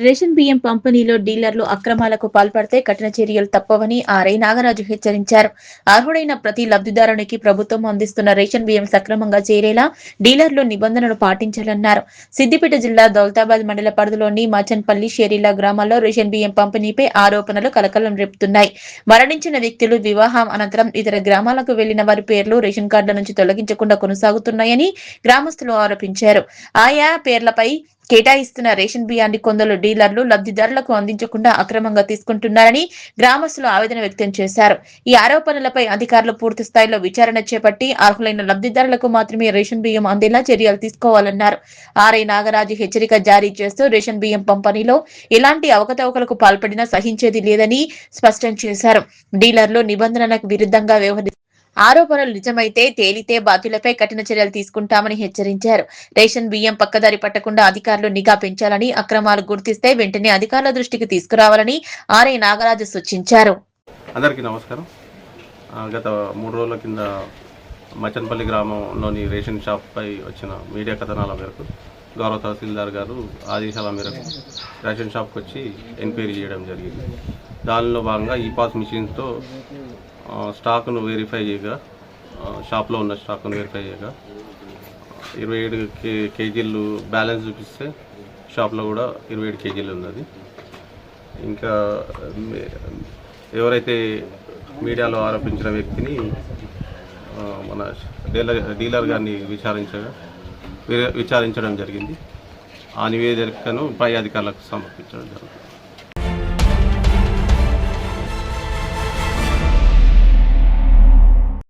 Ration బియ్యం పంపిణీలో డీలర్లు అక్రమాలకు పాల్పడితే కఠిన చర్యలు తప్పవని ఆర్ఐ నాగరాజు హెచ్చరించారు. అర్హుడైన ప్రతి లబ్ధిదారునికి ప్రభుత్వం అందిస్తున్న రేషన్ బియ్యం సక్రమంగా చేరేలా డీలర్లు నిబంధనలు పాటించాలన్నారు. సిద్దిపేట జిల్లా దౌలతాబాద్ మండల పరిధిలోని మచన్పల్లి, షేరిల్లా గ్రామాల్లో రేషన్ బియ్యం పంపిణీపై ఆరోపణలు కలకలం రేపుతున్నాయి. మరణించిన వ్యక్తులు, వివాహం అనంతరం ఇతర గ్రామాలకు వెళ్లిన వారి పేర్లు రేషన్ కార్డుల నుంచి తొలగించకుండా కొనసాగుతున్నాయని గ్రామస్తులు ఆరోపించారు. ఆయా పేర్లపై కేటాయిస్తున్న రేషన్ బియ్యాన్ని కొందరు డీలర్లు లబ్ధిదారులకు అందించకుండా అక్రమంగా తీసుకుంటున్నారని గ్రామస్తులు ఆవేదన వ్యక్తం చేశారు. ఈ ఆరోపణలపై అధికారులు పూర్తి స్థాయిలో విచారణ చేపట్టి అర్హులైన లబ్ధిదారులకు మాత్రమే రేషన్ బియ్యం అందేలా చర్యలు తీసుకోవాలన్నారు. ఆర్ఐ నాగరాజు హెచ్చరిక జారీ చేస్తూ రేషన్ బియ్యం పంపిణీలో ఎలాంటి అవకతవకలకు పాల్పడినా సహించేది లేదని స్పష్టం చేశారు. డీలర్లు నిబంధనలకు విరుద్ధంగా వ్యవహరిస్తున్నారు. ఆరోపణలు నిజమైతే తేలితే బాధ్యులపై కఠిన చర్యలు తీసుకుంటామని హెచ్చరించారు. రేషన్ బియ్యం పక్కదారి పట్టకుండా అధికారులు నిఘా పెంచాలని, అక్రమాలు గుర్తిస్తే వెంటనే అధికారుల దృష్టికి తీసుకురావాలని ఆర్ఐ నాగరాజు సూచించారు. అందరికీ నమస్కారం. గత 3 రోజుల కింద మచన్పల్లి గ్రామంలోని రేషన్ షాప్పై వచ్చిన మీడియా కథనాల మేరకు గౌరవ తహసీల్దార్ గారు ఆదేశాల మేరకు రేషన్ షాప్కి వచ్చి ఎంక్వైరీ చేయడం జరిగింది. దానిలో భాగంగా ఈ పాస్ మిషన్తో స్టాక్ను వెరిఫై చేయగా, షాప్లో ఉన్న స్టాక్ను వెరిఫై చేయగా 27 కేజీలు బ్యాలెన్స్ చూపిస్తే షాప్లో కూడా 27 కేజీలు ఉన్నది. ఇంకా ఎవరైతే మీడియాలో ఆరోపించిన వ్యక్తిని మన డీలర్ గారిని విచారించడం జరిగింది. ఆ నివేదికను పై అధికారులకు సమర్పించడం జరుగుతుంది.